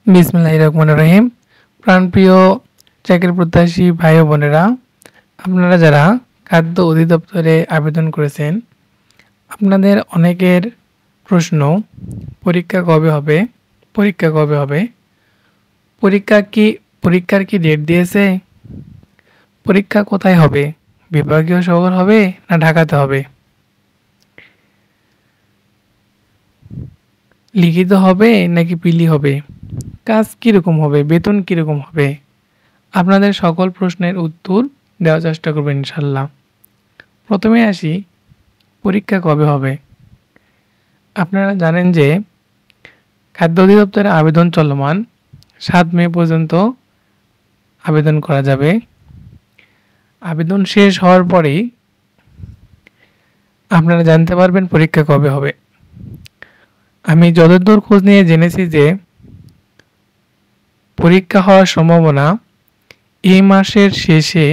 বিসমিল্লাহির রহমানির রহিম। প্রাণপ্রিয় চাকরি প্রত্যাশী ভাই ও বোনেরা, আপনারা যারা খাদ্য অধিদপ্তরে আবেদন করেছেন, আপনাদের অনেকের প্রশ্ন, পরীক্ষা কবে হবে, পরীক্ষা কবে হবে, পরীক্ষার কি ডেট দিয়েছে, পরীক্ষা কোথায় হবে, বিভাগীয় শহর হবে না ঢাকাতে হবে, লিখিত হবে নাকি পিলি হবে, কাজ কীরকম হবে, বেতন কীরকম হবে, আপনাদের সকল প্রশ্নের উত্তর দেওয়ার চেষ্টা করবেন ইনশাল্লাহ। প্রথমে আসি, পরীক্ষা কবে হবে। আপনারা জানেন যে খাদ্য অধিদপ্তরে আবেদন চলমান, 7 মে পর্যন্ত আবেদন করা যাবে। আবেদন শেষ হওয়ার পরেই আপনারা জানতে পারবেন পরীক্ষা কবে হবে। আমি যতদূর খোঁজ নিয়ে জেনেছি যে পরীক্ষা হওয়ার সম্ভাবনা এই মাসের শেষে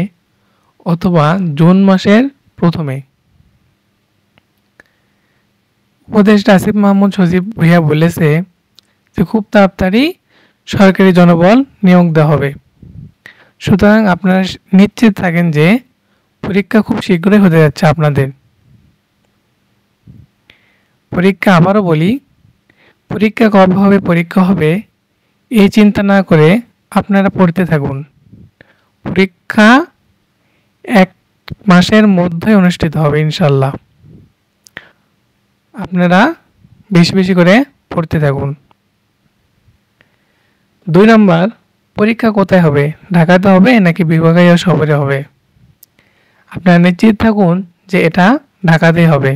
অথবা জুন মাসের প্রথমে। উপদেষ্টা আসিফ মাহমুদ সজীব ভূঁইয়া বলেছে যে খুব তাড়াতাড়ি সরকারি জনবল নিয়োগ দেওয়া হবে। সুতরাং আপনারা নিশ্চিত থাকেন যে পরীক্ষা খুব শীঘ্রই হতে যাচ্ছে আপনাদের। পরীক্ষা আবারও বলি, পরীক্ষা কবে হবে, পরীক্ষা হবে এই চিন্তা না করে আপনারা পড়তে থাকুন। পরীক্ষা 1 মাসের মধ্যে অনুষ্ঠিত হবে ইনশাল্লাহ। আপনারা বেশি বেশি করে পড়তে থাকুন। 2 নম্বর, পরীক্ষা কোথায় হবে, ঢাকাতে হবে নাকি বিভাগীয় শহরে হবে। আপনারা নিশ্চিত থাকুন যে এটা ঢাকাতেই হবে।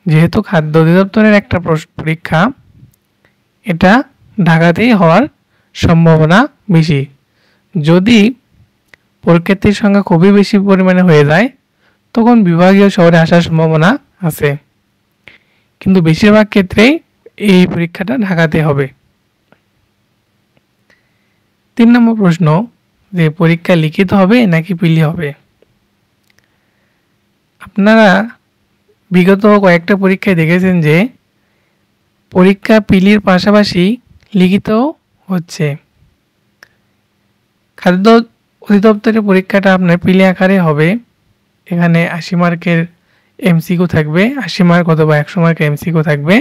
যেহেতু খাদ্য অধিদপ্তরের একটা পরীক্ষা, এটা ঢাকাতেই হওয়ার সম্ভাবনা বেশি। যদি পরীক্ষার্থীর সংখ্যা খুবই বেশি পরিমাণে হয়ে যায় তখন বিভাগীয় শহরে আসার সম্ভাবনা আছে, কিন্তু বেশিরভাগ ক্ষেত্রেই এই পরীক্ষাটা ঢাকাতে হবে। 3 নম্বর প্রশ্ন, যে পরীক্ষা লিখিত হবে নাকি পিলি হবে। আপনারা বিগত কয়েকটা পরীক্ষায় দেখেছেন যে পরীক্ষা পিলির পাশাপাশি লিখিত হচ্ছে। খাদ্য অধিদপ্তরের পরীক্ষাটা আপনার পিলি আকারে হবে। এখানে 80 মার্কের এমসিকিউ থাকবে, 80 মার্ক অথবা 100 মার্কের এমসিকিউ থাকবে।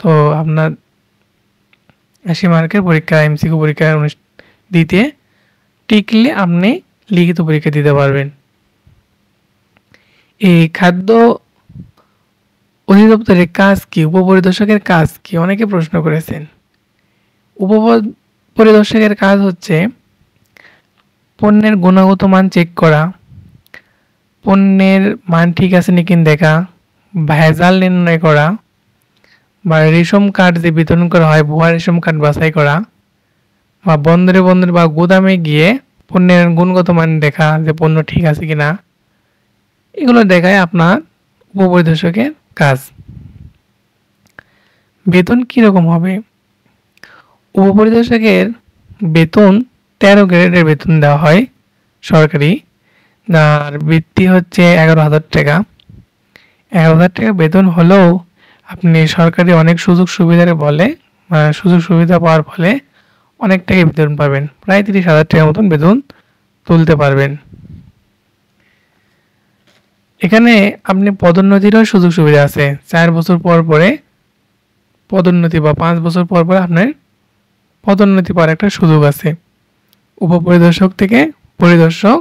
তো আপনার 80 মার্কের পরীক্ষা এমসিকিউ পরীক্ষা দিতে টিকলে আপনি লিখিত পরীক্ষা দিতে পারবেন। এই খাদ্য অধিদপ্তরের কাজ কি, উপপরিদর্শকের কাজ কি, অনেকে প্রশ্ন করেছেন। উপপরিদর্শকের কাজ হচ্ছে পণ্যের গুণগত মান চেক করা, পণ্যের মান ঠিক আছে নাকি দেখা, ভেজাল নির্ণয় করা, বা রেশম কার্ড যে বিতরণ করা হয় ভুয়া রেশম কার্ড বাছাই করা, বা বন্দরে বা গুদামে গিয়ে পণ্যের গুণগত মান দেখা যে পণ্য ঠিক আছে কিনা, এগুলো দেখায় আপনার উপপরিদর্শকের কাজ। বেতন কীরকম হবে। উপপরিদর্শকের বেতন 13 গ্রেডের বেতন দেওয়া হয় সরকারি, আর বৃত্তি হচ্ছে 11,000 টাকা। 11,000 টাকা বেতন হলেও আপনি সরকারি অনেক সুযোগ সুবিধা পাওয়ার ফলে অনেক টাকা বেতন পাবেন, প্রায় 30,000 টাকার মতন বেতন তুলতে পারবেন। এখানে আপনি পদোন্নতিরও সুযোগ সুবিধা আছে। 4 বছর পর পরে পদোন্নতি বা 5 বছর পর পরে আপনার পদোন্নতি পাওয়ার একটা সুযোগ আছে। উপপরিদর্শক থেকে পরিদর্শক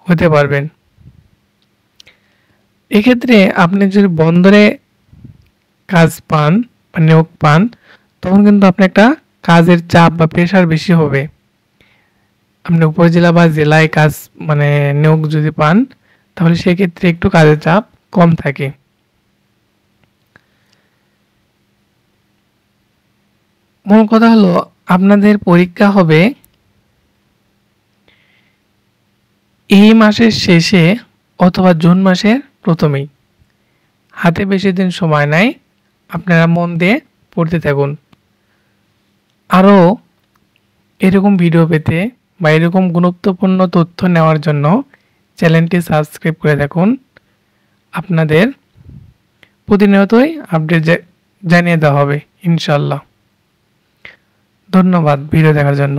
হতে পারবেন। এক্ষেত্রে আপনি যদি বন্দরে কাজ পান বা নিয়োগ পান তখন কিন্তু আপনি একটা কাজের চাপ বা প্রেশার বেশি হবে। আপনি উপজেলা বা জেলায় কাজ নিয়োগ যদি পান তাহলে সেক্ষেত্রে একটু কাজের চাপ কম থাকে। মূল কথা হলো আপনাদের পরীক্ষা হবে এই মাসের শেষে অথবা জুন মাসের প্রথমেই। হাতে বেশি দিন সময় নাই, আপনারা মন দিয়ে পড়তে থাকুন। আরও এরকম ভিডিও পেতে বা এরকম গুরুত্বপূর্ণ তথ্য নেওয়ার জন্য চ্যানেলটি সাবস্ক্রাইব করে থাকুন। আপনাদের প্রতিনিয়তই আপডেট জানিয়ে দেওয়া হবে ইনশাল্লাহ। ধন্যবাদ ভিডিও দেখার জন্য।